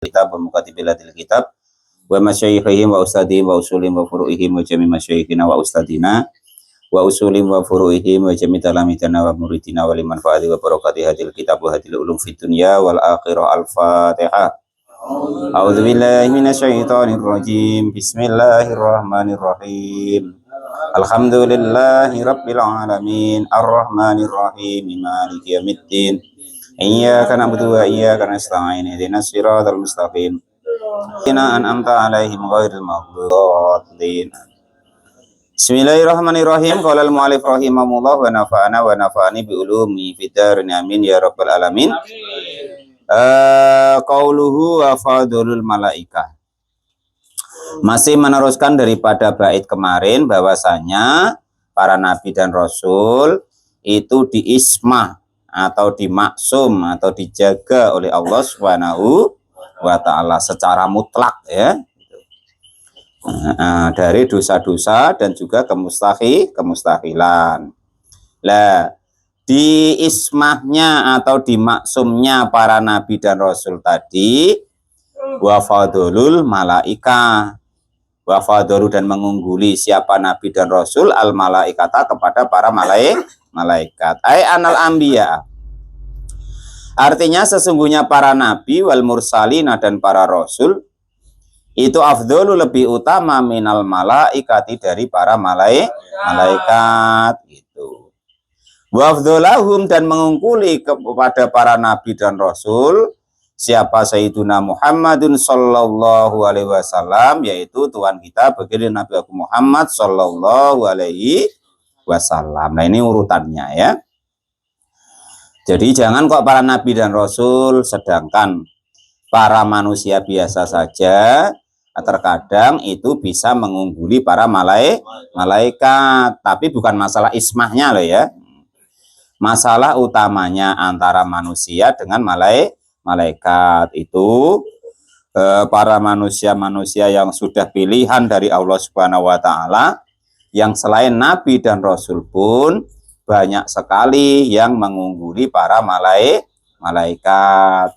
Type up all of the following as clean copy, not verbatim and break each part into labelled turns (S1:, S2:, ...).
S1: kitab wa mukatibilatil kitab wa masyayikhihim wa ustadihim wa usulim wa furu'ihim wa jami masyayikhina wa ustadina wa usulim wa furu'ihim wa jami talamidana wa muridina wa liman fa'adhi wa barakati hadil kitab wa hadil ulum fid dunya wal akhirah. Al-Fatihah. A'udzu billahi minasyaitonir rajim. Bismillahirrahmanirrahim. Alhamdulillahi rabbil alamin arrahmanir rahim maliki yaumiddin. Iyyaka na'budu wa iyyaka nasta'in ihdinas siratal mustaqim. Inna an'amta 'alaihim ghairil maghdubi. Bismillahirrahmanirrahim. Qala al-mu'allif rahimahullah wa nafa'ana wa nafa'ani bi ulumi fid darin amin ya rabbal alamin. Qauluhu wa fadlul malaikah. Masih meneruskan daripada bait kemarin bahwasanya para nabi dan rasul itu diismah atau dimaksum atau dijaga oleh Allah Subhanahu wa ta'ala secara mutlak ya, dari dosa-dosa dan juga kemustahilan. Lah, di ismahnya atau dimaksumnya para nabi dan rasul tadi wa fadlul malaika, wa fadlu dan mengungguli siapa nabi dan rasul al malaikata kepada para malaikat ai anal anbiya, artinya sesungguhnya para nabi wal mursalina dan para rasul itu afdhalu lebih utama minal malaikati dari para malaikat gitu. Wa afdhalahum dan mengungkuli kepada para nabi dan rasul siapa Sayyiduna Muhammadun sallallahu alaihi wasallam, yaitu Tuhan kita baginda Nabi Muhammad sallallahu alaihi wasallam. Nah, ini urutannya ya. Jadi jangan kok para nabi dan rasul sedangkan para manusia biasa saja terkadang itu bisa mengungguli para malaikat, tapi bukan masalah ismahnya loh ya. Masalah utamanya antara manusia dengan malaikat itu para manusia-manusia yang sudah pilihan dari Allah Subhanahu wa ta'ala, yang selain nabi dan rasul pun banyak sekali yang mengungguli para malaikat.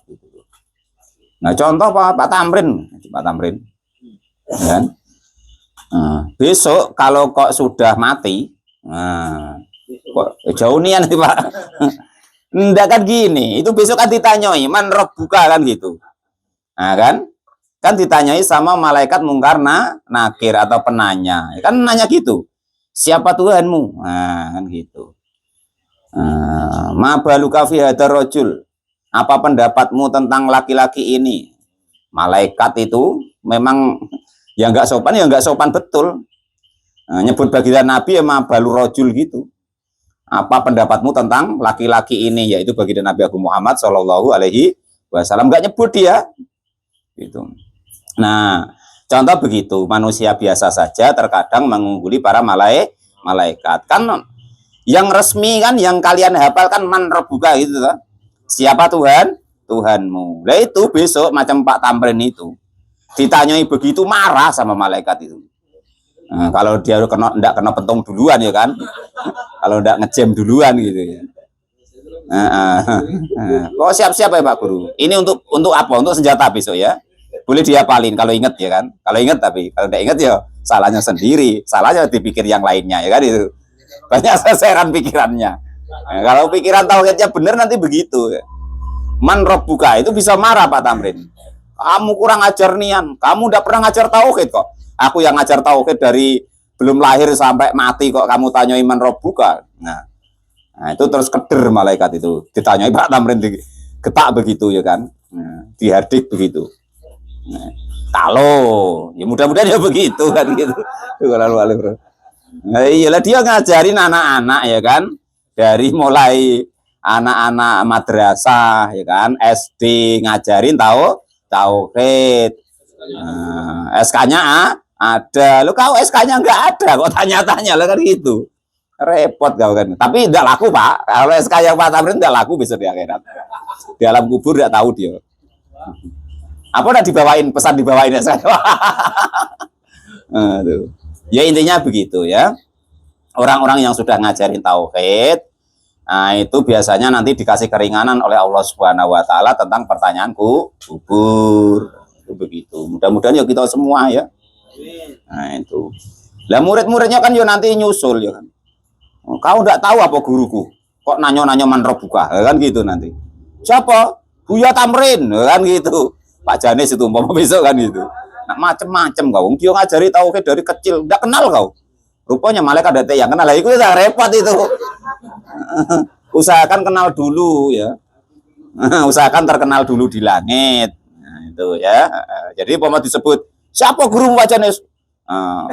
S1: Nah, contoh Pak Tamrin, kan? Besok kalau kok sudah mati, kok jauh nian nih Pak. Enggak kan gini, itu besok kan ditanyai man rabbuka kan gitu. Nah kan ditanyai sama malaikat mungkar nakir atau penanya, kan nanya gitu, siapa Tuhanmu, nah kan gitu. Ma baluka fi hadzal rajul, apa pendapatmu tentang laki-laki ini? Malaikat itu memang ya nggak sopan betul. Nyebut baginda Nabi ya ma balu rajul gitu. Apa pendapatmu tentang laki-laki ini, yaitu baginda Nabi Muhammad Shallallahu alaihi wasallam, nggak nyebut dia gitu. Nah, contoh begitu, manusia biasa saja terkadang mengungguli para malaikat. Kan yang resmi kan yang kalian hafal kan man rabbuka gitu toh. Siapa Tuhanmu. Lah itu besok macam Pak Tamrin itu ditanyai begitu marah sama malaikat itu. Nah, kalau dia enggak kena pentung duluan ya kan. Kalau enggak ngejam duluan gitu ya. Kok siap-siap ya Pak Guru. Ini untuk apa? Untuk senjata besok ya. Boleh dihafalin kalau ingat ya kan. Kalau ingat, tapi kalau enggak ingat ya salahnya sendiri. Salahnya dipikir yang lainnya ya kan itu. Banyak seseran pikirannya. Nah, kalau pikiran tauhidnya benar nanti begitu. Man rabbuka itu bisa marah Pak Tamrin. Kamu kurang ajar nian. Kamu enggak pernah ngajar tauhid kok. Aku yang ngajar tauhid dari belum lahir sampai mati kok kamu tanyai man rabbuka. Nah, itu terus keder malaikat itu. Ditanyai Pak Tamrin getak begitu ya kan. Nah, dihardik begitu. Nah, kalau ya mudah-mudahan ya begitu kan gitu. Lalu nah, iyalah dia ngajarin anak-anak ya kan. Dari mulai anak-anak madrasah ya kan, SD ngajarin tauhid. SK-nya ada, lu kau SK-nya nggak ada, kok tanya-tanya lah kan gitu, repot kau kan. Tapi tidak laku Pak, kalau SK yang Pak Tamrin tidak laku besok di akhirat, di alam kubur tidak tahu dia. Apa udah dibawain pesan dibawain SK? Ya intinya begitu ya. Orang-orang yang sudah ngajarin tauhid Nah, itu biasanya nanti dikasih keringanan oleh Allah Subhanahu wa taala tentang pertanyaanku kubur. Itu begitu. Mudah-mudahan ya kita semua ya. Nah, itu. Lah murid-muridnya kan ya nanti nyusul ya kan. Kau enggak tahu apa guruku? Kok nanyo-nanyo manrob buka? Ya kan gitu nanti. Siapa? Buya Tamrin, ya kan gitu. Pak Janis itu umpama besok kan gitu. Nah, macem-macem kau. Dia ngajari tauhid dari kecil, enggak kenal kau. Rupanya malaikat ada yang kenal. Lah itu udah repot itu. Usahakan kenal dulu ya. Usahakan terkenal dulu di langit. Nah, itu ya. Jadi umpama disebut, siapa gurumu Pak Janis?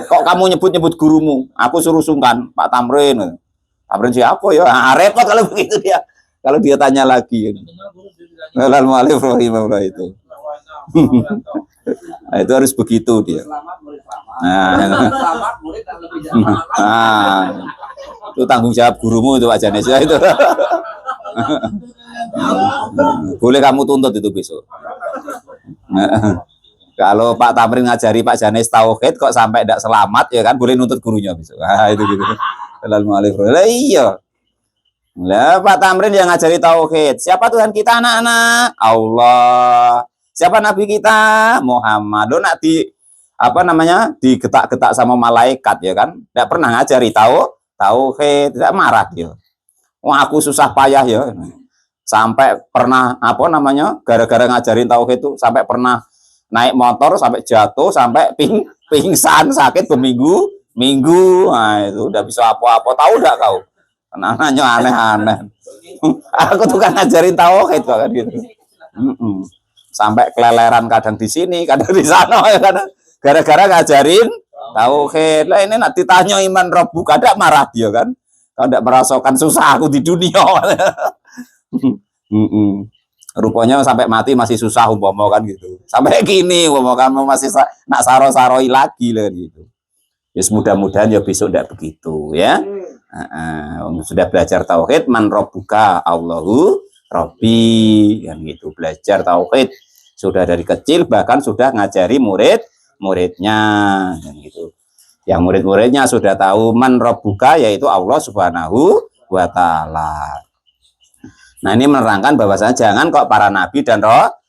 S1: Kok kamu nyebut-nyebut gurumu? Aku suruh sungkan, Pak Tamrin. Tamrin siapa ya? Repot kalau begitu dia. Kalau dia tanya lagi. Alhamdulillah itu. Nah, itu harus begitu dia. Itu tanggung jawab gurumu itu Pak Janis ya itu. Boleh kamu tuntut itu besok. Kalau Pak Tamrin ngajari Pak Janis tauhid kok sampai tidak selamat ya kan boleh nuntut gurunya besok. Itu gitu. Alhamdulillah. Iya. Lah Pak Tamrin yang ngajari tauhid. Siapa Tuhan kita anak-anak? Allah. Siapa nabi kita? Muhammad. Lo nak di apa namanya? Digetak-getak sama malaikat ya kan? Tidak pernah ngajari tauhid, tidak marah dia. Wah, aku susah payah ya. Sampai pernah apa namanya? Gara-gara ngajarin tauhid itu sampai pernah naik motor sampai jatuh sampai pingsan sakit berminggu-minggu. Nah, itu udah bisa apa-apa. Tahu enggak kau? Anak-anaknya aneh-aneh. Aku tuh kan ngajarin tauhid kan gitu. Sampai keleleran kadang di sini, kadang di sana ya kan. Gara-gara ngajarin tauhid. Lah ini nak ditanya iman Rabbu kada marah dia kan. Kau ndak merasakan susah aku di dunia. Rupanya sampai mati masih susah umpama kan gitu. Sampai gini umpama kamu masih nak saro-saroi lagi lah gitu. Ya mudah-mudahan ya besok ndak begitu ya. Sudah belajar tauhid man rabbuka Allahu Rabbi kan gitu. Belajar tauhid sudah dari kecil bahkan sudah ngajari muridnya kan gitu. Yang murid-muridnya sudah tahu man rabbuka yaitu Allah Subhanahu wa taala. Nah, ini menerangkan bahwasanya jangan kok para nabi dan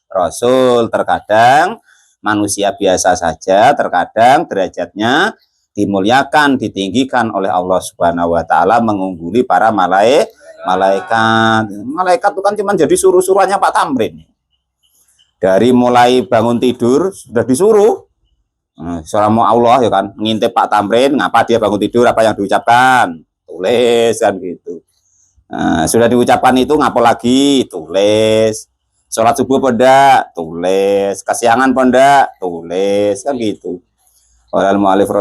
S1: rasul terkadang manusia biasa saja, terkadang derajatnya dimuliakan, ditinggikan oleh Allah Subhanahu wa taala mengungguli para malaikat. Malaikat itu kan cuma jadi suruh-suruhannya Pak Tamrin. Dari mulai bangun tidur sudah disuruh. Seorang mau Allah ya kan, ngintip Pak Tamrin, ngapa dia bangun tidur, apa yang diucapkan, tulis kan gitu. Sudah diucapkan itu ngapa lagi, tulis. Sholat subuh penda, tulis. Kesiangan penda, tulis kan gitu.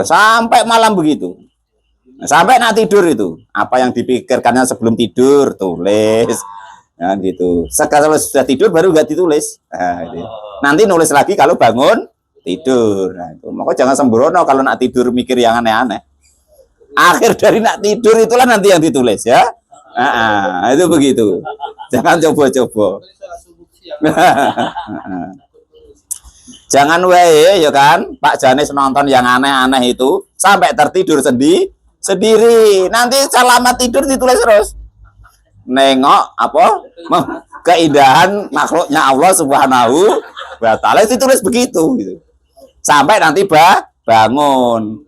S1: Sampai malam begitu. Sampai nak tidur itu, apa yang dipikirkannya sebelum tidur, tulis. Nah, gitu. Kalau sudah tidur baru nggak ditulis. Gitu. Nanti nulis lagi kalau bangun tidur. Nah, itu. Makanya jangan sembrono kalau nak tidur mikir yang aneh-aneh. Akhir dari nak tidur itulah nanti yang ditulis ya. Itu begitu. Jangan coba-coba. Jangan wae ya kan, Pak Janis nonton yang aneh-aneh itu sampai tertidur sendiri. Nanti selamat tidur ditulis terus. Nengok apa? Keindahan makhluknya Allah Subhanahu wa taala ditulis begitu gitu. Sampai nanti bangun.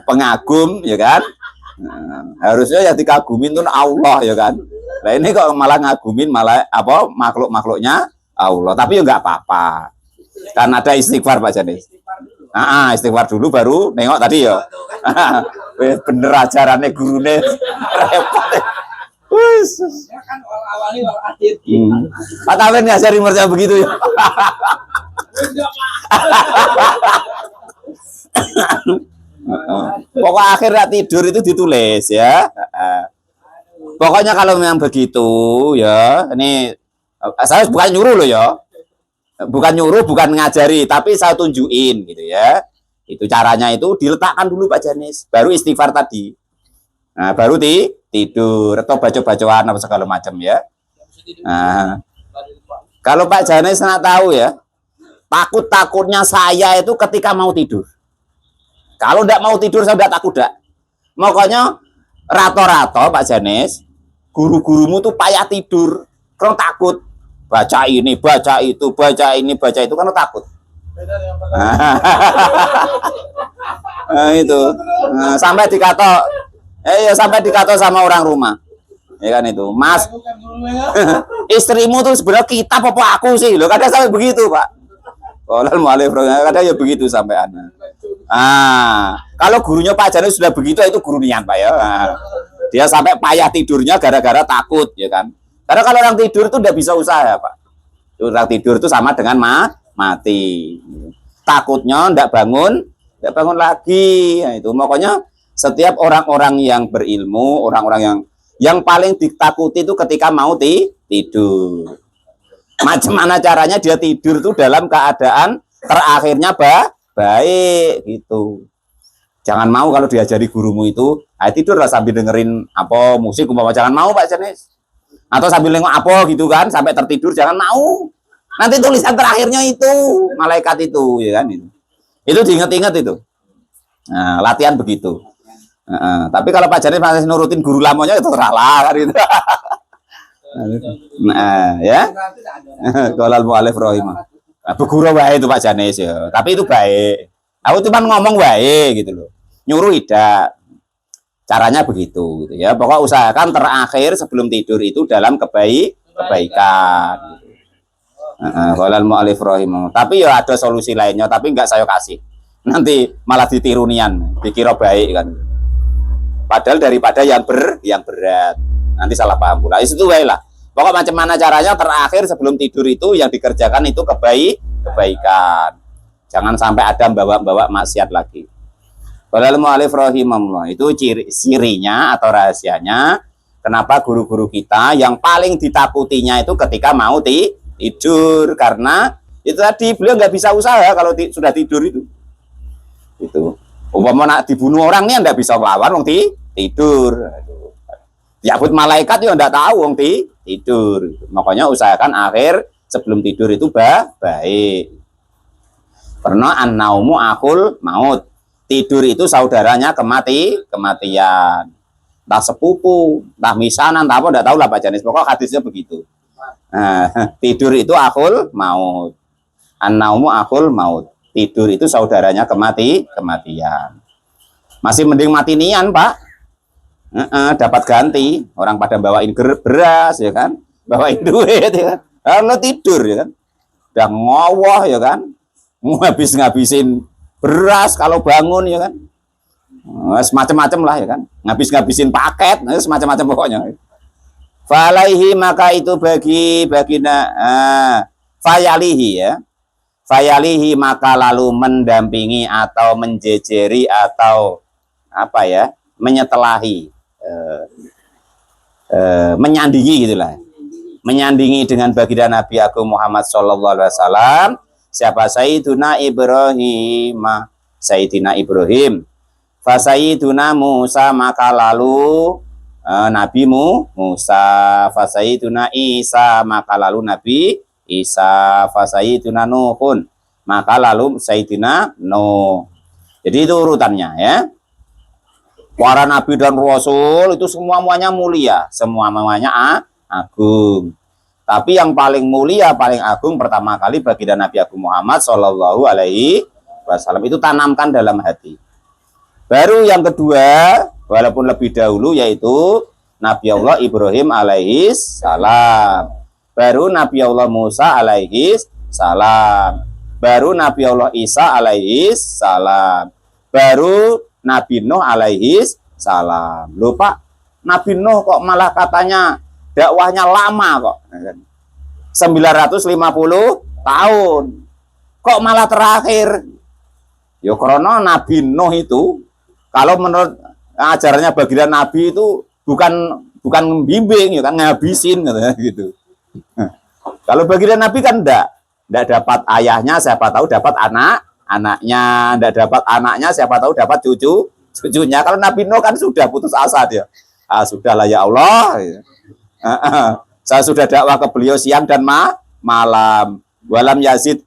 S1: Pengagum ya kan? Harusnya yang dikagumin itu Allah ya kan. Nah ini kok malah ngagumin malah apa makhluk-makhluknya Allah. Tapi ya nggak apa-apa. Kan ada istighfar Pak Janis. Istighfar dulu baru nengok tadi ya. Bener ajarannya gurune repot. Pak Tamrin ngajari mereka begitu ya. Pokok akhirnya tidur itu ditulis ya. Pokoknya kalau memang begitu ya, ini saya bukan nyuruh loh ya. Bukan nyuruh, bukan ngajari, tapi saya tunjukin gitu ya. Itu caranya itu diletakkan dulu Pak Janis, baru istighfar tadi. Nah, baru tidur atau baca-bacaan apa segala macam ya. Nah, kalau Pak Janis nak tahu ya, takut-takutnya saya itu ketika mau tidur. Kalau tidak mau tidur saya tidak takut dak. Makanya rato-rato Pak Janis guru-gurumu tuh payah tidur, karena takut. Baca ini, baca itu, baca ini, baca itu, karena takut. Nah, itu sampai sampai dikato sama orang rumah, ya kan itu, Mas, istrimu tuh sebenarnya kita apa aku sih, lo kadang sampai begitu Pak. Kalau kadang ya begitu sampai anak. Kalau gurunya Pak Jani sudah begitu, itu guru nian Pak ya. Dia sampai payah tidurnya gara-gara takut, ya kan. Karena kalau orang tidur itu udah bisa usaha Pak. Orang tidur itu sama dengan mati. Takutnya ndak bangun lagi. Nah, itu makanya setiap orang-orang yang berilmu, orang-orang yang paling ditakuti itu ketika mau tidur. Macam mana caranya dia tidur tuh dalam keadaan terakhirnya baik gitu. Jangan mau kalau diajari gurumu itu, tidurlah sambil dengerin apa musik umpama, jangan mau Pak Janes. Atau sambil nengok apa gitu kan sampai tertidur, jangan mau. Nanti tulisan terakhirnya itu malaikat itu, ya kan itu. Itu diingat-ingat itu. Nah, latihan begitu. Tapi kalau Pak Janes masih nurutin guru lamanya itu tersalah kan itu. Nah, ya. Qalal mu'alif rahimah. Beguru wae itu Pak Janes ya. Tapi itu baik. Aku cuma ngomong wae gitu loh. Nyuruh tidak. Caranya begitu gitu ya. Pokoknya usahakan terakhir sebelum tidur itu dalam kebaikan. Qalal mu'alif rahimah. Tapi ya ada solusi lainnya, tapi enggak saya kasih. Nanti malah ditiru nian, dikira baik kan. Padahal daripada yang berat. Nanti salah paham pula. Itu wae lah. Pokok macam mana caranya terakhir sebelum tidur itu yang dikerjakan itu kebaikan. Jangan sampai ada bawa maksiat lagi. Qalal mu'alif rahimahullah. Itu cirinya atau rahasianya kenapa guru-guru kita yang paling ditakutinya itu ketika mau tidur, karena itu tadi beliau nggak bisa usaha kalau sudah tidur itu. Itu umpama nak dibunuh orang nih nggak bisa melawan wong tidur. Diabut malaikat ya nggak tahu wong tidur. Makanya usahakan akhir sebelum tidur itu baik. Karena an-naumu akhul maut. Tidur itu saudaranya kematian. Entah sepupu, entah misanan, entah apa, enggak tahu lah Pak Janis. Pokoknya hadisnya begitu. Tidur itu akhul maut. An-naumu akhul maut. Tidur itu saudaranya kematian. Masih mending mati nian Pak. Dapat ganti, orang pada bawain beras ya kan, bawain duit ya kan, karena tidur ya kan, udah ngowoh ya kan, ngabisin beras kalau bangun ya kan, semacam-macam lah ya kan, ngabisin paket, semacam-macam pokoknya. Falaihi maka itu bagi fayalihi ya, fayalihi maka lalu mendampingi atau menjejeri atau apa ya, menyetelahi. Menyandingi gitulah, menyandingi dengan baginda Nabi Agung Muhammad Sallallahu Alaihi Wasallam. Siapa Sayyiduna Ibrahim, Sayyidina Ibrahim, Fasayyiduna Musa maka lalu Nabi Musa, Fasayyiduna Isa maka lalu Nabi Isa, Fasayyiduna Nuhun maka lalu Sayyidina Nuh. Jadi itu urutannya ya. Para nabi dan rasul itu semuanya mulia, semuanya agung. Tapi yang paling mulia, paling agung pertama kali baginda Nabi Agung Muhammad Shallallahu Alaihi Wasallam, itu tanamkan dalam hati. Baru yang kedua, walaupun lebih dahulu, yaitu Nabi Allah Ibrahim alaihi salam. Baru Nabi Allah Musa alaihi salam. Baru Nabi Allah Isa alaihi salam. Baru Nabi Nuh alaihi salam. Loh Pak, Nabi Nuh kok malah katanya dakwahnya lama kok. 950 tahun. Kok malah terakhir? Ya karena Nabi Nuh itu kalau menurut ajarannya baginda Nabi itu bukan bimbing ya kan, ngabisin gitu. Kalau baginda Nabi kan enggak dapat ayahnya, siapa tahu dapat anaknya, tidak dapat anaknya, siapa tahu dapat cucunya. Kalau Nabi Nuh kan sudah putus asa dia. Sudahlah ya Allah. Saya sudah dakwah ke beliau siang dan malam. Walam yazid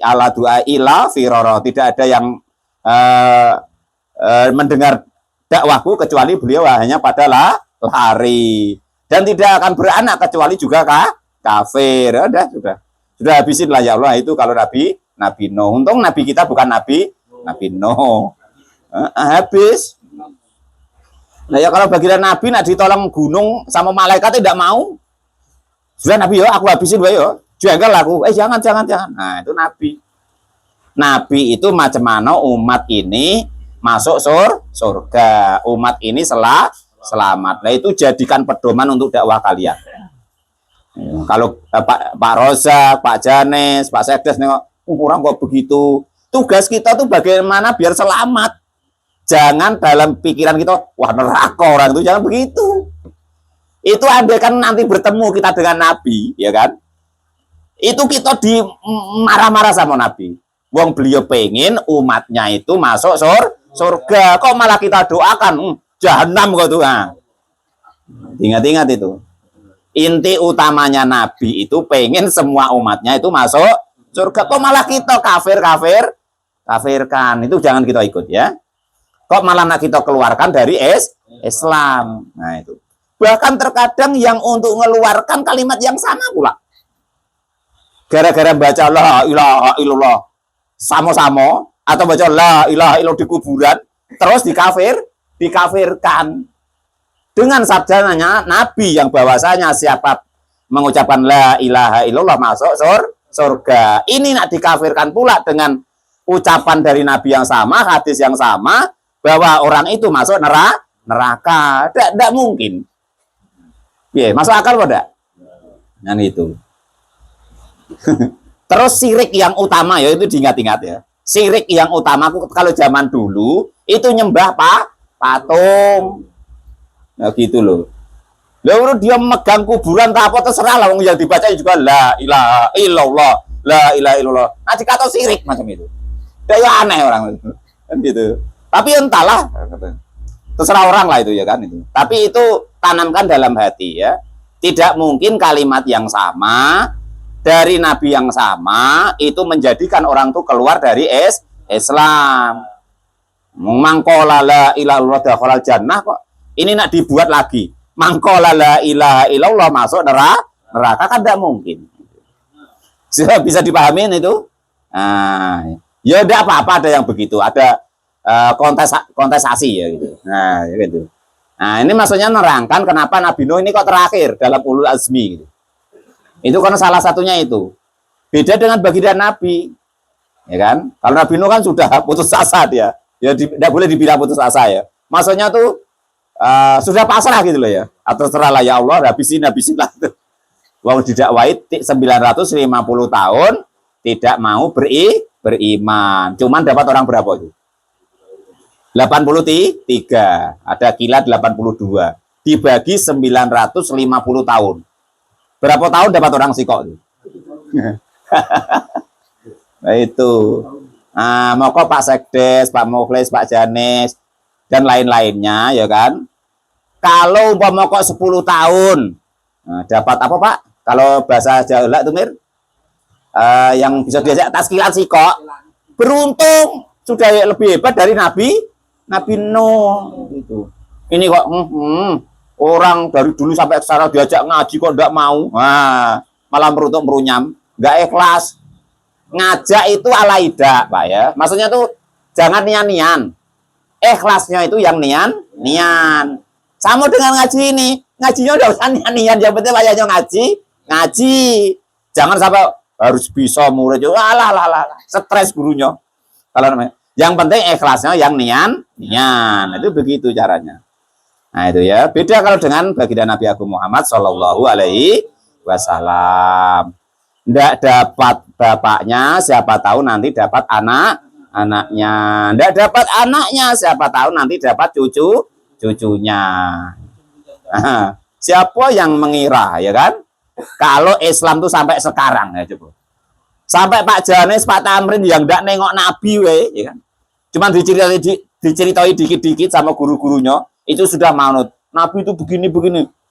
S1: ala du'a ila firara. Tidak ada yang mendengar dakwahku kecuali beliau hanya pada lari. Dan tidak akan beranak kecuali juga kafir. Udah, sudah habisin lah ya Allah itu kalau Nabi Nuh. Untung Nabi kita bukan Nabi Nuh. Habis. Nah ya kalau bagian Nabi nak ditolong gunung sama malaikat tidak mau. Sudah Nabi yo aku habisin wae yo. Jengkel aku. Jangan. Nah, itu Nabi. Nabi itu macam mana umat ini masuk surga. Umat ini selamat. Nah itu jadikan pedoman untuk dakwah kalian. Kalau Pak Roza, Pak Janes, Pak Sekdes nengok orang kok begitu. Tugas kita tuh bagaimana biar selamat. Jangan dalam pikiran kita, wah neraka orang itu, jangan begitu. Itu andai kan nanti bertemu kita dengan Nabi, ya kan? Itu kita di marah-marah sama Nabi. Wong beliau pengen umatnya itu masuk surga. Kok malah kita doakan jahanam kok tuh. Nah. Ingat-ingat itu. Inti utamanya Nabi itu pengen semua umatnya itu masuk surga. Kok malah kita kafirkan. Itu jangan kita ikut ya. Kok malah kita keluarkan dari Islam. Nah itu. Bahkan terkadang yang untuk mengeluarkan kalimat yang sama pula. Gara-gara baca la ilaha illallah sama-sama atau baca la ilaha illallah di kuburan terus dikafirkan. Dengan sabdanya Nabi yang bahwasanya siapa mengucapkan la ilaha illallah masuk surga. Ini nak dikafirkan pula dengan ucapan dari Nabi yang sama, hadis yang sama, bahwa orang itu masuk neraka. Tidak mungkin. Ya, masuk akal pada? Yang itu. Terus sirik yang utama ya itu diingat-ingat ya. Sirik yang utama kalau zaman dulu itu nyembah patung. Nah gitu loh. Lalu dia megang kuburan tak apa terserah lah yang dibaca juga la ilaha illallah, la ilaha illallah. Nah dikata sirik macam itu. Kayak aneh orang itu. Kan gitu. Tapi entahlah terserah orang lah itu ya kan itu. Tapi itu tanamkan dalam hati ya. Tidak mungkin kalimat yang sama dari Nabi yang sama itu menjadikan orang itu keluar dari Islam. Mangkola la ilaha illallah dakhalal jannah kok. Ini nak dibuat lagi. Mangkola la ilaha illallah masuk neraka kan tidak mungkin. Sudah bisa dipahamin itu? Nah, ya tidak apa-apa ada yang begitu. Ada kontestasi ya gitu. Nah, ya gitu. Nah, ini maksudnya nerangkan kenapa Nabi Nuh ini kok terakhir dalam ulul azmi gitu. Itu karena salah satunya itu. Beda dengan baginda Nabi. Ya kan? Kalau Nabi Nuh kan sudah putus asa dia. Ya tidak boleh dibilang putus asa ya. Maksudnya tuh sudah pasrah gitu loh ya. Atau terserah ya Allah, habisin lah. Wong didakwai 950 tahun tidak mau beriman. Cuman dapat orang berapa itu? 83. Ada kilat 82. Dibagi 950 tahun. Berapa tahun dapat orang sikok itu? Nah itu. Nah, moko Pak Sekdes, Pak Mukhlis, Pak Janes dan lain-lainnya ya kan. Kalau umpama kok 10 tahun dapat apa Pak? Kalau bahasa Jawa itu Mir yang bisa diajak taskilan sikok beruntung sudah lebih hebat dari Nabi Nuh gitu. Ini kok orang dari dulu sampai sekarang diajak ngaji kok enggak mau. Nah, malah merutuk merunyam, enggak ikhlas. Ngajak itu alaida, Pak ya. Maksudnya tuh jangan nian-nian. Ikhlasnya itu yang nian. Sama dengan ngaji ini. Ngajinya udah usah nian-nian, yang penting wayahnya ngaji. Jangan sampai harus bisa murid juga. Stres gurunya. Kalau namanya. Yang penting ikhlasnya yang nian. Itu begitu caranya. Nah itu ya. Beda kalau dengan baginda Nabi Agung Muhammad Shallallahu Alaihi Wasallam. Tidak dapat bapaknya, siapa tahu nanti dapat anaknya. Tidak dapat anaknya, siapa tahu nanti dapat cucunya. Nah, siapa yang mengira ya kan? Kalau Islam tuh sampai sekarang ya coba. Sampai Pak Janes, Pak Tamrin yang tidak nengok Nabi ya kan? Cuman diceritai dikit-dikit sama guru-gurunya, itu sudah manut. Nabi itu begini.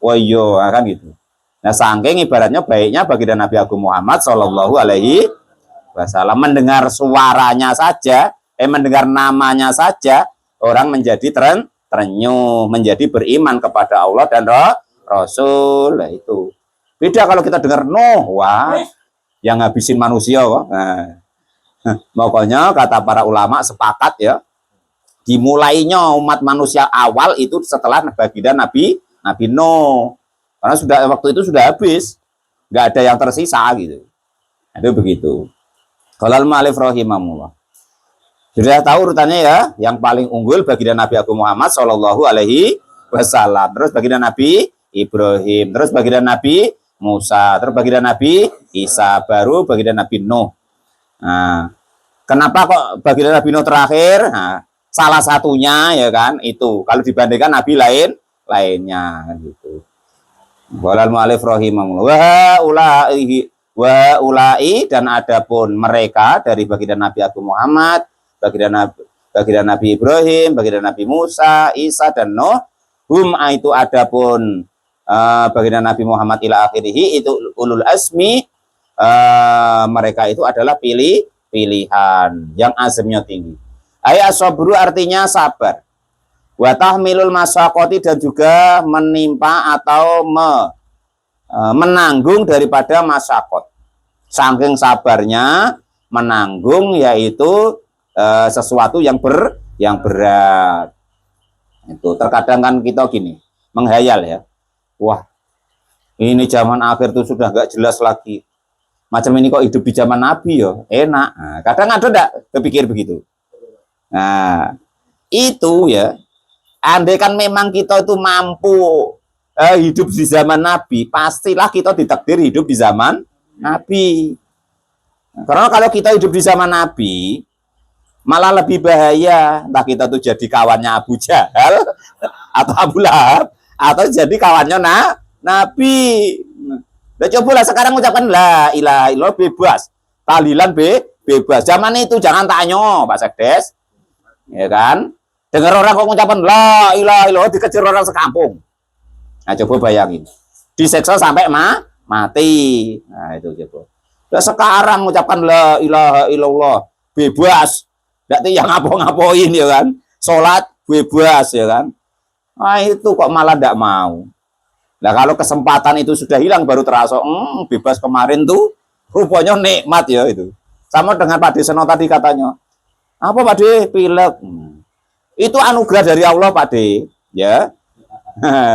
S1: Wah iya kan gitu. Nah, saking ibaratnya baiknya baginda Nabi Agung Muhammad Shallallahu Alaihi Wasallam mendengar suaranya saja, mendengar namanya saja, orang menjadi terenyuh, menjadi beriman kepada Allah dan Rasul. Nah, itu beda kalau kita dengar Nuh, wah, yang ngabisin manusia, wah. Nah, pokoknya kata para ulama sepakat ya, dimulainya umat manusia awal itu setelah baginda Nabi Nuh, karena sudah waktu itu sudah habis, nggak ada yang tersisa gitu. Itu begitu. Qalal mu'allif rahimahullah. Sudah tahu urutannya ya, yang paling unggul baginda Nabi Agung Muhammad Shallallahu Alaihi Wasallam, terus baginda Nabi Ibrahim, terus baginda Nabi Musa, terus baginda Nabi Isa, baru baginda Nabi Nuh. Nah, kenapa kok baginda Nabi Nuh terakhir? Nah, salah satunya ya kan itu kalau dibandingkan Nabi lainnya gitu. Qalal mu'allif rahimahullah wa ulai dan adapun mereka dari baginda Nabi Agung Muhammad, baginda Nabi Ibrahim, baginda Nabi Musa, Isa dan Nuh, itu adapun baginda Nabi Muhammad ila akhirih itu ulul asmi, mereka itu adalah pilihan yang azamnya tinggi. Ayat sabru artinya sabar. Wa tahmilul masaqati dan juga menimpa atau menanggung daripada masaqat. Saking sabarnya menanggung yaitu sesuatu yang berat. Itu terkadang kan kita gini, menghayal ya. Wah, ini zaman akhir tuh sudah gak jelas lagi. Macam ini kok hidup di zaman Nabi ya, enak. Nah, kadang ada enggak kepikir begitu. Nah, itu ya, andai kan memang kita itu mampu hidup di zaman Nabi, pastilah kita ditakdir hidup di zaman Nabi. Karena kalau kita hidup di zaman Nabi, malah lebih bahaya. Entah kita tuh jadi kawannya Abu Jahal atau Abu Lahab, atau jadi kawannya Nabi. Nah, cobalah sekarang ucapkan la ilaha illallah bebas. Tahlilan bebas. Zaman itu jangan tanya, Pak Sekdes. Ya kan? Dengar orang kok ngucapkan la ilaha illallah dikejar orang sekampung. Nah, coba bayangin. Diseksa sampai mati. Nah, itu coba. Nah, sekarang mengucapkan la ilaha illallah bebas. Berarti yang ngapo-ngapoin ya kan. Sholat bebas ya kan. Nah, itu kok malah tidak mau. Nah, kalau kesempatan itu sudah hilang baru terasa bebas kemarin tuh rupanya nikmat ya itu. Sama dengan Pak Deseno tadi katanya. Apa Pak De? Pilek. Itu anugerah dari Allah Pak De, ya.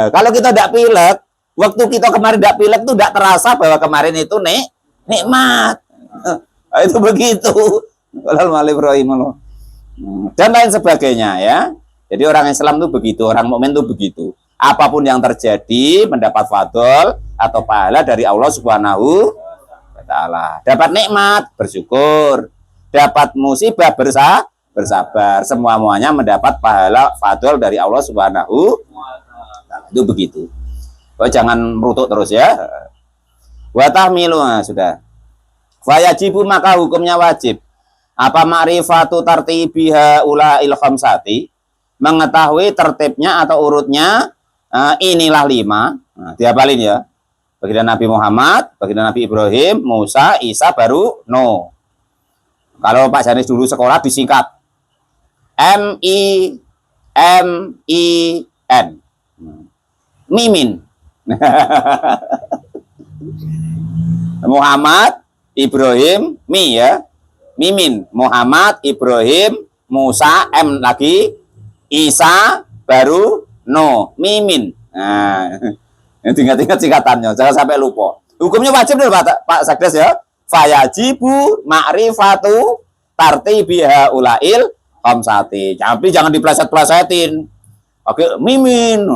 S1: Kalau kita tidak pilek, waktu kita kemarin tidak pilek itu tidak terasa bahwa kemarin itu nikmat. Itu begitu. Dan lain sebagainya ya. Jadi orang Islam itu begitu, orang mukmin itu begitu. Apapun yang terjadi mendapat fadl atau pahala dari Allah Subhanahu wa taala. Dapat nikmat, bersyukur. Dapat musibah, bersabar. Semua-muanya mendapat pahala fadl dari Allah Subhanahu wa taala. Itu begitu. Oh, jangan merutuk terus ya. Wa tahmilu, sudah. Fayajibu maka hukumnya wajib. Apa ma'rifatu tartibiha ula'il khamsati, mengetahui tertibnya atau urutnya inilah 5. Nah, dihafalin ya. Baginda Nabi Muhammad, baginda Nabi Ibrahim, Musa, Isa, baru Nuh. Kalau Pak Janis dulu sekolah disingkat MIMIN. Mimin. Muhammad, Ibrahim, Mi ya. Mimin, Muhammad, Ibrahim, Musa, M lagi, Isa, baru Nuh, Mimin. Nah, ingat-ingat singkatannya, jangan sampai lupa. Hukumnya wajib dulu Pak Sekdes ya. Fayajibu ma'rifatu tartibiha ulail khamsati. Tapi jangan dipleset-plesetin. Oke, mimin.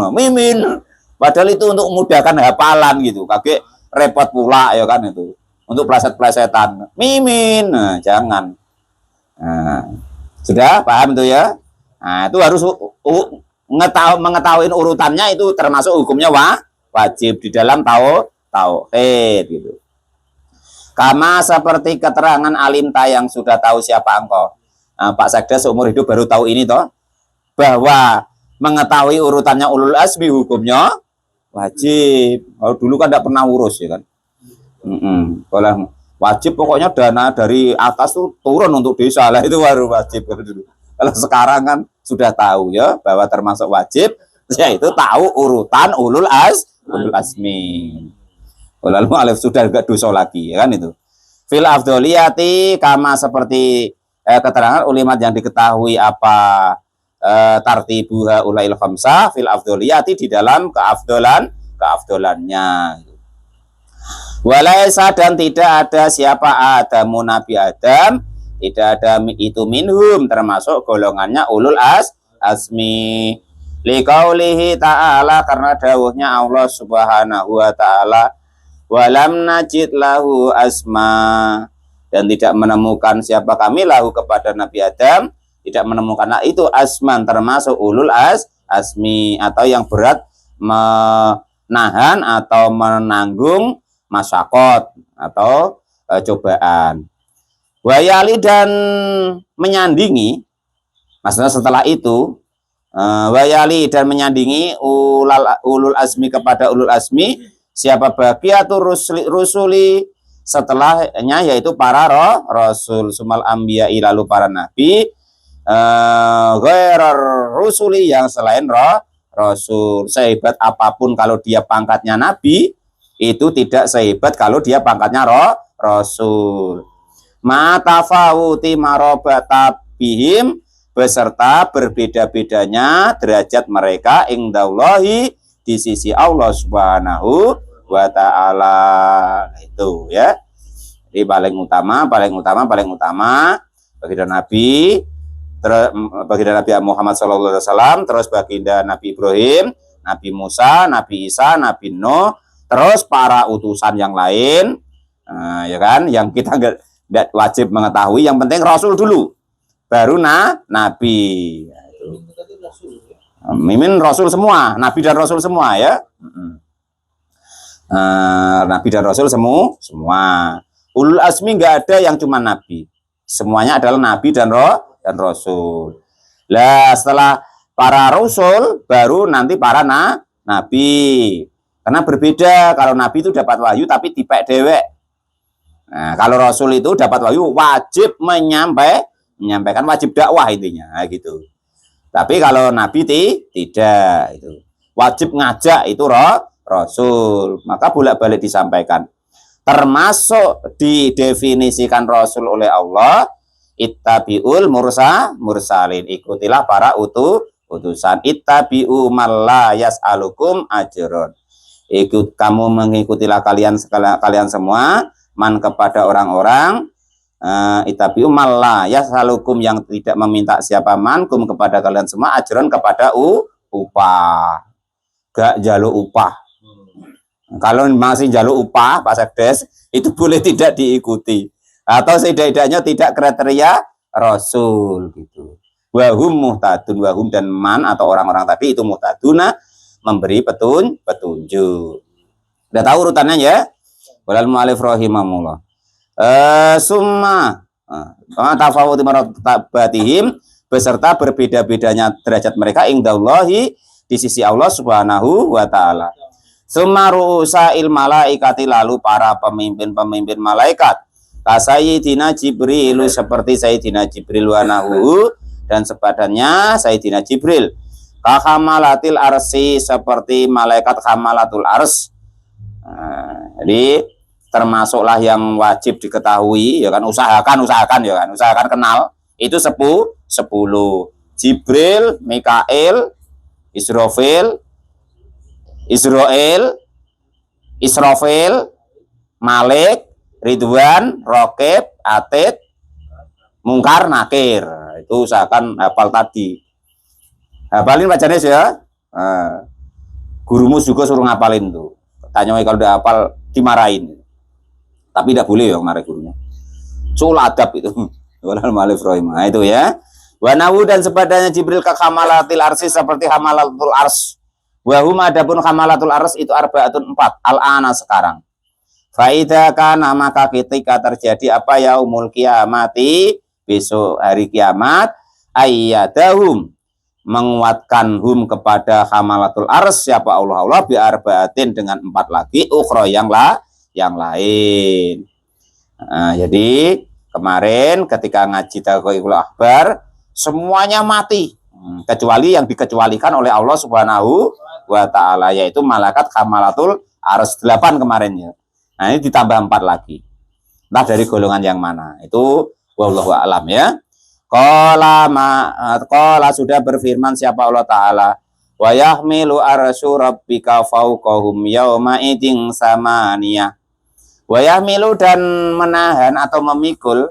S1: Padahal itu untuk memudahkan hafalan gitu. Kakek repot pula ya kan itu. Untuk pleset-plesetan. Mimin. Nah, jangan. Nah, sudah paham itu ya? Nah, itu harus mengetahui urutannya, itu termasuk hukumnya wajib di dalam tauhid gitu. Kama seperti keterangan alimta yang sudah tahu siapa engkau. Nah, Pak Sekdes seumur hidup baru tahu ini toh, bahwa mengetahui urutannya ulul asmi hukumnya wajib. Kalau dulu kan tidak pernah urus ya kan. Kalau wajib pokoknya dana dari atas tuh turun untuk desa lah, itu baru wajib kalau dulu. Kalau sekarang kan sudah tahu ya bahwa termasuk wajib yaitu tahu urutan ulul azmi. Lalu alif sudah enggak dosa lagi ya kan itu. Fil afdoliyati kama seperti keterangan ulimat yang diketahui apa tartibuha ulail khamsah fil afdoliyati di dalam keafdolannya. Walaisa dan tidak ada siapa Adamu Nabi Adam, tidak ada itu minhum termasuk golongannya ulul azmi. Liqaulihi ta'ala karena dawuhnya Allah Subhanahu wa taala walam najid lahu asma dan tidak menemukan siapa kami lahu kepada Nabi Adam tidak menemukan itu asman termasuk ulul azmi atau yang berat menahan atau menanggung masyakot atau cobaan. Wayali dan menyandingi maksudnya setelah itu wayali dan menyandingi ulul azmi kepada ulul azmi siapa bagiatur rusuli setelahnya yaitu para rasul sumal anbiya lalu para nabi ghairar rusuli yang selain rasul. Sehebat apapun kalau dia pangkatnya nabi itu tidak sehebat kalau dia pangkatnya rasul. Ma tafawuti marobata bihim beserta berbeda-bedanya derajat mereka indallahi di sisi Allah Subhanahu wa taala. Itu ya. Jadi paling utama baginda Nabi, baginda Nabi Muhammad SAW, terus baginda Nabi Ibrahim, Nabi Musa, Nabi Isa, Nabi Nuh, terus para utusan yang lain, ya kan, yang kita nggak wajib mengetahui, yang penting Rasul dulu, baru Nabi. Mimin Rasul semua, Nabi dan Rasul semua ya. Nabi dan Rasul semua. Ulul azmi nggak ada yang cuma Nabi, semuanya adalah Nabi dan Rasul. Lah setelah para Rasul, baru nanti para Nabi. Karena berbeda, kalau Nabi itu dapat wahyu tapi dipek dewek. Nah, kalau Rasul itu dapat wahyu wajib menyampaikan wajib dakwah intinya, nah, gitu. Tapi kalau Nabi tidak, itu wajib ngajak itu Rasul, maka bolak-balik disampaikan. Termasuk didefinisikan Rasul oleh Allah, ittabi'ul mursalin, ikutilah para utusan, ittabi'u malla yas'alukum ajron. Ikut kamu mengikutilah kalian semua man kepada orang-orang itabi'u malla yas'alukum yang tidak meminta siapa mankum kepada kalian semua ajron kepada upah. Gak jaluk upah. Kalau masih jaluk upah Pak Sekdes itu boleh tidak diikuti atau setidaknya tidak kriteria Rasul gitu. Wahum muhtadun, wahum dan man atau orang-orang tadi itu muhtaduna memberi petunjuk. Udah tahu urutannya ya? Walal mu'alif rahimahullah. Summa tafawuti martabatihim beserta berbeda-bedanya derajat mereka indallahi di sisi Allah Subhanahu wa taala. Summa ru'usail malaikati lalu para pemimpin-pemimpin malaikat. Sayyidina Jibril seperti Sayyidina Jibril wa nahu dan sepadannya Sayyidina Jibril. Kahamalatil arsi seperti malaikat hamalatul ars. Jadi termasuklah yang wajib diketahui ya kan, usahakan ya kan, usahakan kenal itu 10 Jibril, Mikail, Israfil, Malik, Ridwan, Raqib, Atid, Mungkar, Nakir. Itu usahakan hafal tadi. Hafalin Pak Janes ya. Gurumu juga suruh ngapalin tuh. Tanya kalau udah hafal dimarahin. Tapi tidak boleh ya marah gurunya. Sul adab itu. Walal malif rohim. Nah, itu ya. Wa nawu dan sepadanya Jibril ka hamalatil arsi seperti hamalatul ars. Wa hum adapun hamalatul ars itu arbaatun 4 al-ana sekarang. Faida kana maka ketika terjadi apa yaumul kiamati besok hari kiamat ayyadahum menguatkan hum kepada hamalatul ars siapa Allah bi arbaatin dengan 4 lagi ukhra yang lain. Nah, jadi kemarin ketika ngaji Taqwaul Akbar semuanya mati. Kecuali yang dikecualikan oleh Allah Subhanahu wa taala, yaitu malaikat hamalatul arsy 8 kemarin ya. Nah, ini ditambah 4 lagi. Entah dari golongan yang mana. Itu wallahu a'lam ya. Qala sudah berfirman siapa Allah taala, wa yahmilu arsy rabbika fawqahum yauma idzin samaniyah. Wa yahmilu dan menahan atau memikul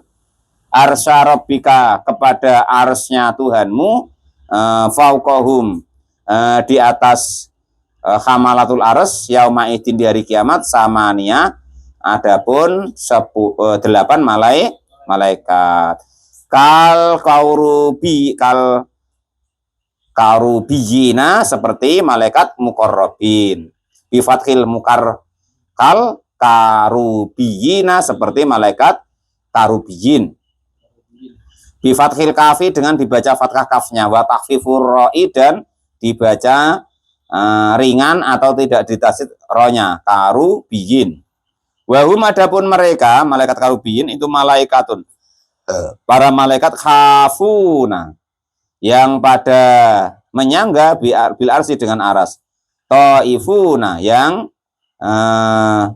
S1: arsy rabbika kepada arsy-nya Tuhanmu, fauqahum di atas hamalatul arsy yauma idzin di hari kiamat samaniyah, adapun 8 malaikat kal karubiyina seperti malaikat muqarrabin, bi fathil kal karubiyina seperti malaikat karubiyin, bi fathil kafi dengan dibaca fathah kafnya, wa takhfifur ra'i dan dibaca ringan atau tidak ditasydid ronya, karubiyin. Wahum adapun mereka malaikat karubiyin itu malaikatun, para malaikat khafuna yang pada menyangga bil arsy dengan aras, taifuna yang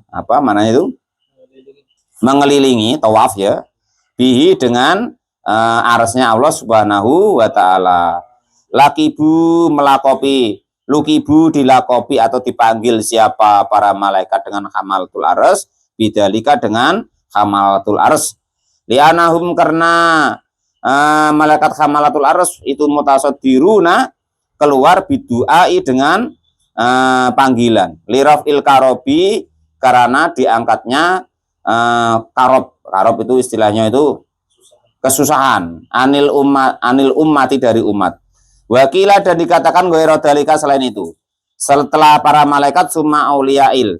S1: apa mananya itu mengelilingi tawaf ya, bihi dengan arsnya Allah Subhanahu wa taala. Lakibu melakopi, lukibu dilakopi atau dipanggil siapa para malaikat dengan hamalatul arsy, bidalika dengan hamalatul arsy, li'anahum karena malaikat hamalatul arsy itu mutasaddiruna keluar bidu'ai dengan panggilan, lirafil karobi karena diangkatnya karob itu istilahnya itu kesusahan, anil ummati dari umat. Wakilah dan dikatakan ghairu dzalika selain itu, setelah para malaikat summa auliyail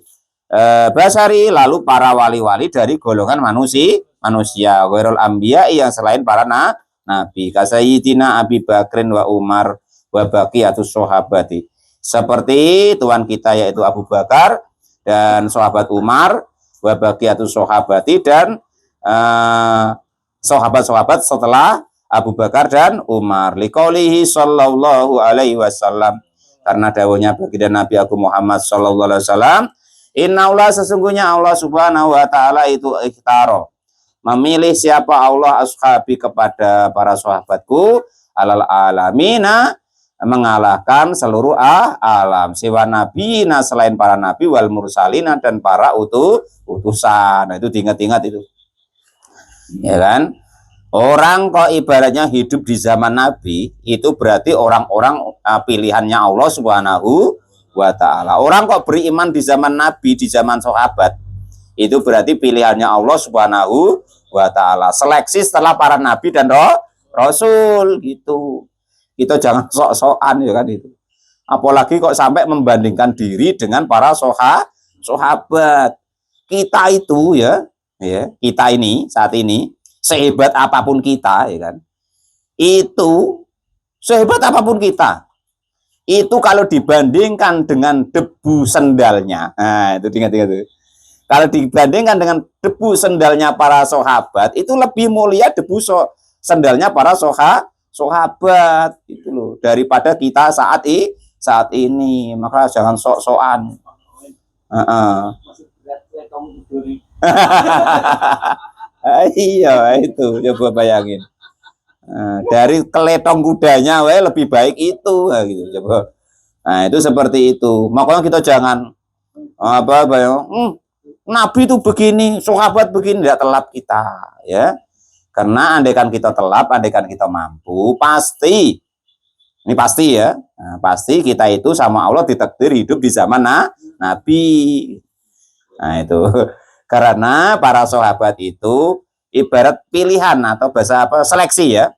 S1: basari lalu para wali-wali dari golongan manusia ghairul anbiya yang selain para nabi, kasayyidina Abi Bakrin wa Umar wa baqiyatus sahabati, seperti tuan kita yaitu Abu Bakar dan sahabat Umar, wa baqiyatus sahabati dan sahabat-sahabat setelah Abu Bakar dan Umar, liqaulihi sallallahu alaihi wasallam, karena dawuhnya baginda Nabi Agung Muhammad sallallahu alaihi wasallam, innallaha sesungguhnya Allah Subhanahu wa taala itu ikhtaro memilih siapa Allah ashabi kepada para sahabatku alal alamina mengalahkan seluruh alam, siwa nabina selain para nabi, wal mursalina dan para utusan. Nah, itu diingat-ingat itu ya kan. Orang kok ibaratnya hidup di zaman Nabi itu berarti orang-orang pilihannya Allah Subhanahu wa ta'ala. Orang kok beriman di zaman Nabi, di zaman sahabat, itu berarti pilihannya Allah Subhanahu wa ta'ala. Seleksi setelah para Nabi dan Rasul gitu. Kita jangan sok-sokan ya kan itu. Apalagi kok sampai membandingkan diri dengan para sahabat. Kita itu ya, kita ini saat ini sehebat apapun kita ya kan, itu sehebat apapun kita itu kalau dibandingkan dengan debu sendalnya, nah itu ingat-ingat itu, kalau dibandingkan dengan debu sendalnya para sahabat itu lebih mulia debu sendalnya para sahabat itu loh daripada kita saat ini. Maka jangan sok-sokan. Iya itu coba bayangin, dari keletong kudanya lebih baik itu gitu coba. Nah itu seperti itu, makanya kita jangan Nabi itu begini, sahabat begini, tidak telap kita ya, karena andaikan kita telap, andaikan kita mampu, pasti ini pasti ya, pasti kita itu sama Allah ditakdir hidup di zaman Nabi. Nah itu karena para sahabat itu ibarat pilihan atau bahasa seleksi ya,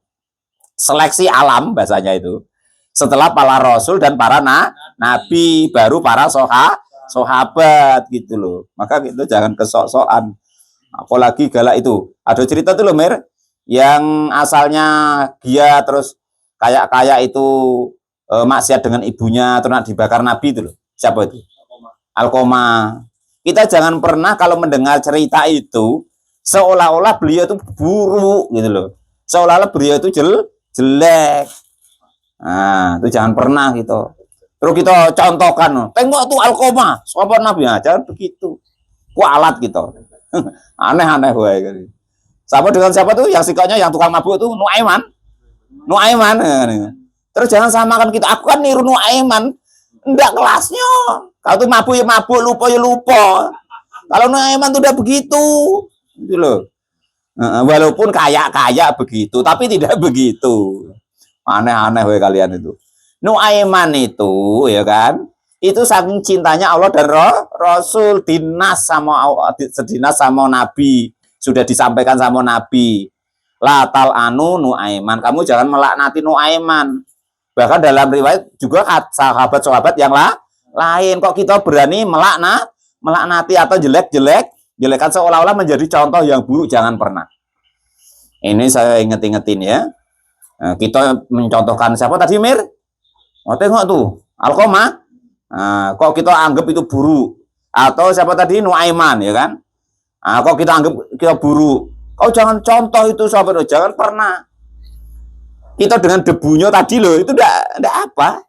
S1: seleksi alam bahasanya itu. Setelah para rasul dan para nabi baru para sahabat gitu loh. Maka itu jangan kesok-sokan. Apalagi galak itu. Ada cerita tuh loh Mir, yang asalnya dia terus kayak itu maksiat dengan ibunya terus dibakar Nabi itu loh. Siapa itu? Alkoma. Kita jangan pernah kalau mendengar cerita itu seolah-olah beliau itu buruk gitu loh, seolah-olah beliau itu jelek. Nah, itu jangan pernah gitu. Terus kita contohkan, tengok tuh Alkoma, sahabat Nabi, nah, jangan begitu. Kualat gitu. Aneh-aneh gue. Sama dengan siapa tuh yang sikapnya yang tukang mabuk tuh Nuaiman. Nuaiman. Terus jangan samakan kita. Aku kan niru Nuaiman. Enggak kelasnya. Kalau tuh mabuk ya mabuk, lupa ya lupa. Kalau Nuaiman tuh udah begitu. Gitu loh. Walaupun kaya-kaya begitu, tapi tidak begitu. Aneh-aneh we kalian itu. Nuaiman itu ya kan, itu saking cintanya Allah dan Rasul, dinas sama Nabi, sudah disampaikan sama Nabi, la tal anu Nuaiman, kamu jangan melaknati Nuaiman. Bahkan dalam riwayat juga sahabat-sahabat yang lain, kok kita berani melaknati atau jelekan seolah-olah menjadi contoh yang buruk, jangan pernah. Ini saya inget-ingetin ya. Nah, kita mencontohkan siapa tadi, Mir? Oh, tengok tuh Alkoma. Nah, kok kita anggap itu buruk? Atau siapa tadi, Nuaiman, ya kan? Nah, kok kita anggap kita buruk? Kau jangan contoh itu, sahabat, jangan pernah. Kita dengan debunya tadi loh, itu enggak apa.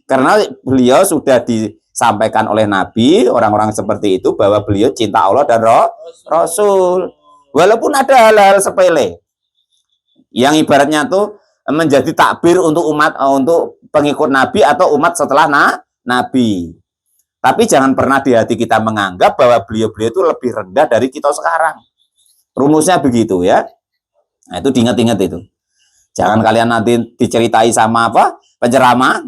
S1: Karena beliau sudah disampaikan oleh Nabi, orang-orang seperti itu, bahwa beliau cinta Allah dan Rasul. Walaupun ada hal-hal sepele yang ibaratnya tuh menjadi takbir untuk umat, untuk pengikut Nabi atau umat setelah Nabi. Tapi jangan pernah di hati kita menganggap bahwa beliau-beliau itu lebih rendah dari kita sekarang. Rumusnya begitu ya. Nah, itu diingat-ingat itu. Jangan kalian nanti diceritai sama apa? Penceramah.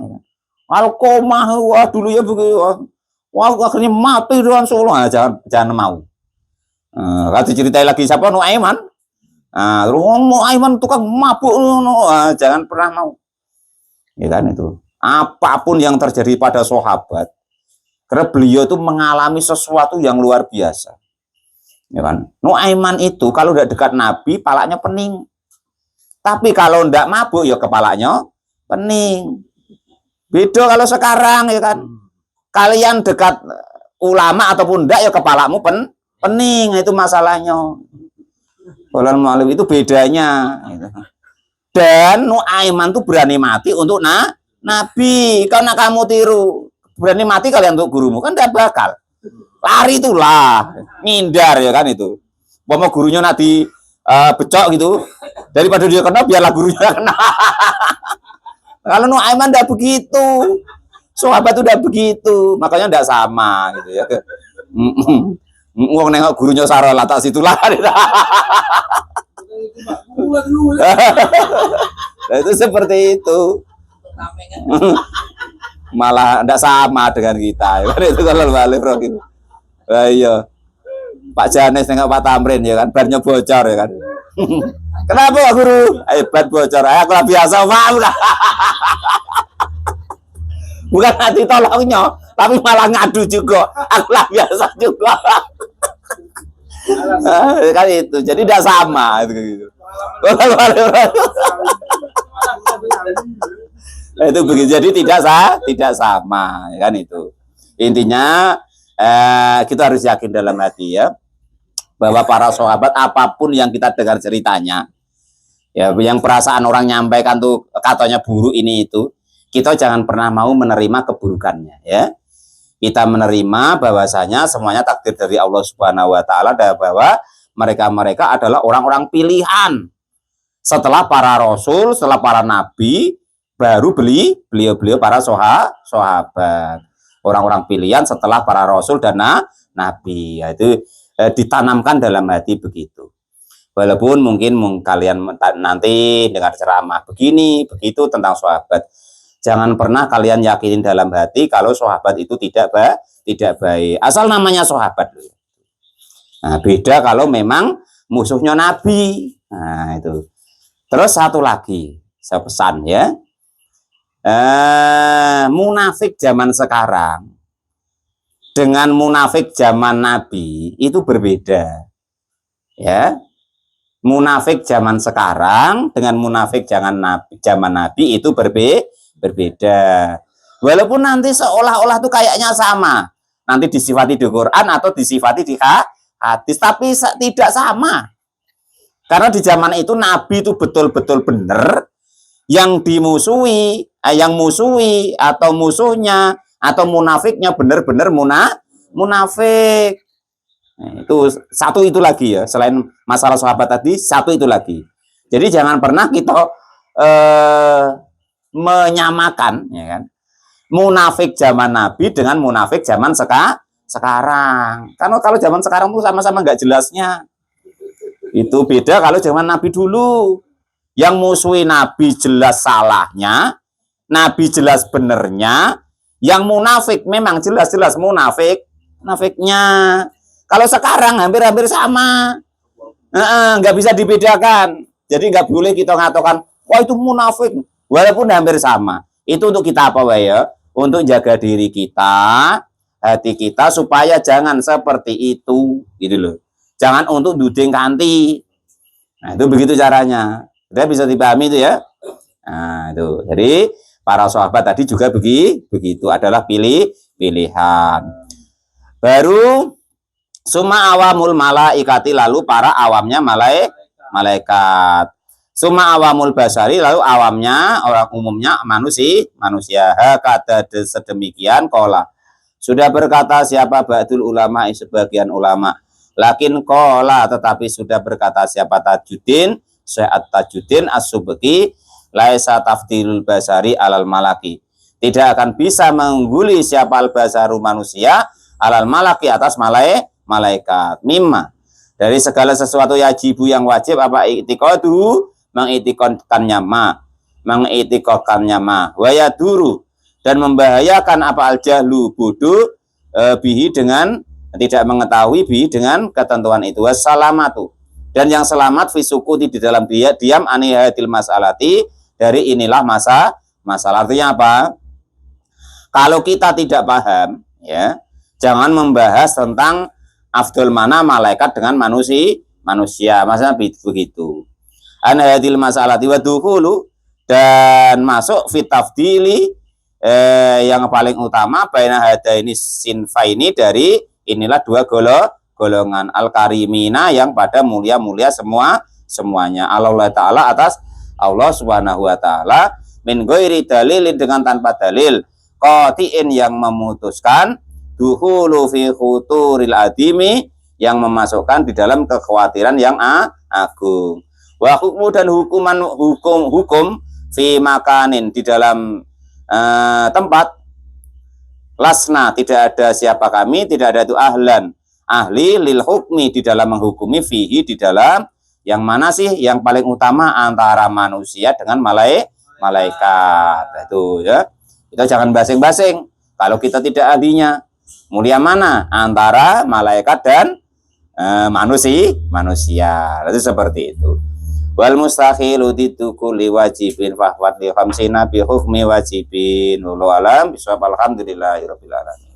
S1: Alkomah, wah dulu ya begitu. Wah akhirnya mati dengan Solo. Nah, jangan mau. Kalau diceritai lagi siapa? Nuaiman. Nah, Nuaiman tukang mabuk. Jangan pernah mau. Ya kan itu. Apapun yang terjadi pada sahabat, karena beliau itu mengalami sesuatu yang luar biasa. Ya kan? Nuaiman itu kalau udah dekat Nabi, palanya pening. Tapi kalau ndak mabuk, ya kepalanya pening. Beda kalau sekarang, ya kan? Kalian dekat ulama ataupun ndak, ya kepalamu pening. Itu masalahnya. Bulan Maulid itu bedanya. Dan Nuaiman itu berani mati untuk Nabi. Karena kamu tiru, berani mati kalian untuk gurumu, kan tidak bakal. Lari itulah, ngindar ya kan itu. Mau gurunya nanti becok gitu, daripada dia kena, biarlah gurunya kena. Kalau Nuaiman tidak begitu, sahabat udah begitu, makanya tidak sama gitu ya. Ngomong nengok gurunya Sarah atas itulah. Nah, itu seperti itu. Malah tidak sama dengan kita. Itu kalau balik gitu. Iya. Pak Janes nengok Pak Tamrin ya kan, bannya bocor ya kan. Kenapa guru? Ban bocor. Aku lah biasa, maaf lah. Bukan hati tolongnya, tapi malah ngadu juga. Aku lah biasa juga. Kan itu. Jadi tidak sama gitu. Itu begitu. Jadi tidak sama ya kan itu. Intinya kita harus yakin dalam hati ya, bahwa para sahabat apapun yang kita dengar ceritanya, ya yang perasaan orang nyampaikan tuh katanya buruk ini itu, kita jangan pernah mau menerima keburukannya ya. Kita menerima bahwasanya semuanya takdir dari Allah Subhanahu wa taala, bahwa mereka adalah orang-orang pilihan. Setelah para rasul, setelah para nabi, baru beliau para sahabat. Orang-orang pilihan setelah para rasul dan nabi. Itu ditanamkan dalam hati begitu. Walaupun mungkin kalian nanti dengar ceramah begini, begitu tentang sahabat, jangan pernah kalian yakinin dalam hati kalau sahabat itu tidak baik. Asal namanya sahabat. Nah, beda kalau memang musuhnya Nabi. Nah, itu. Terus satu lagi, saya pesan ya. Munafik zaman sekarang dengan munafik zaman Nabi itu berbeda. Ya. Munafik zaman sekarang dengan munafik zaman Nabi itu berbeda. Walaupun nanti seolah-olah tuh kayaknya sama, nanti disifati di Quran atau disifati di hadis, tapi tidak sama. Karena di zaman itu Nabi itu betul-betul benar, yang dimusuhi yang musuhi atau musuhnya atau munafiknya benar-benar munafik. Nah, itu satu itu lagi ya, selain masalah sahabat tadi, satu itu lagi. Jadi jangan pernah kita menyamakan, ya kan, munafik zaman Nabi dengan munafik zaman sekarang. Karena kalau zaman sekarang tuh sama-sama nggak jelasnya. Itu beda kalau zaman Nabi dulu. Yang musuhi Nabi jelas salahnya, Nabi jelas benernya. Yang munafik memang jelas-jelas munafiknya. Kalau sekarang hampir-hampir sama, nggak bisa dibedakan. Jadi nggak boleh kita ngatakan, wah itu munafik, walaupun hampir sama. Itu untuk kita apa ya? Untuk jaga diri kita, hati kita supaya jangan seperti itu, gitu loh. Jangan untuk duding kanti. Nah itu begitu caranya. Kita bisa dipahami itu ya. Nah itu. Jadi para sahabat tadi juga begitu adalah pilihan. Baru summa awamul malaikati, lalu para awamnya malaikat. Summa awamul basari, lalu awamnya orang umumnya manusia. Kata sedemikian kola. Sudah berkata siapa ba'dul ulama, sebagian ulama. Lakin kola, tetapi sudah berkata siapa Tajuddin, Syekh Tajuddin As-Subki, laisa tafdilul basari alal malaki. Tidak akan bisa mengungguli siapa al-basaru manusia alal malaki atas malaikat. Mimma, dari segala sesuatu yajibu yang wajib apa i'tiqadu, meng'itikadkannya waya duru, dan membahayakan apa al-jahlu, bodoh, bihi dengan tidak mengetahui, bihi dengan ketentuan itu, wassalamatu, dan yang selamat fisukuti di dalam diam anihadil masalati, dari inilah masalah. Artinya apa? Kalau kita tidak paham, ya, jangan membahas tentang afdol mana malaikat dengan manusia. Maksudnya begitu. Anihadil masalati wa dukhulu, dan masuk fitafdili, yang paling utama baina hadaini sinfaini, dari inilah dua golongan al-karimina, yang pada mulia-mulia semuanya. Allah Ta'ala, atas Allah Subhanahu wa Ta'ala, min ghairi dalilin, dengan tanpa dalil, qati'in, yang memutuskan, duhulu fi khuturil adimi, yang memasukkan di dalam kekhawatiran yang agung. Wa hukmu, dan hukum fi makanin, di dalam tempat, lasna, tidak ada siapa kami, tidak ada itu ahli lil hukmi, di dalam menghukumi, fihi, di dalam yang mana sih yang paling utama antara manusia dengan malaikat. Itu ya. Kita jangan basing-basing. Kalau kita tidak ahlinya, mulia mana antara malaikat dan manusia. Itu seperti itu. Wal mustakhilu ditukuli wajibin fahwat li khamsina bi hukmi wajibin. Wallahu alam bisawab. Alhamdulillahirabbil alamin.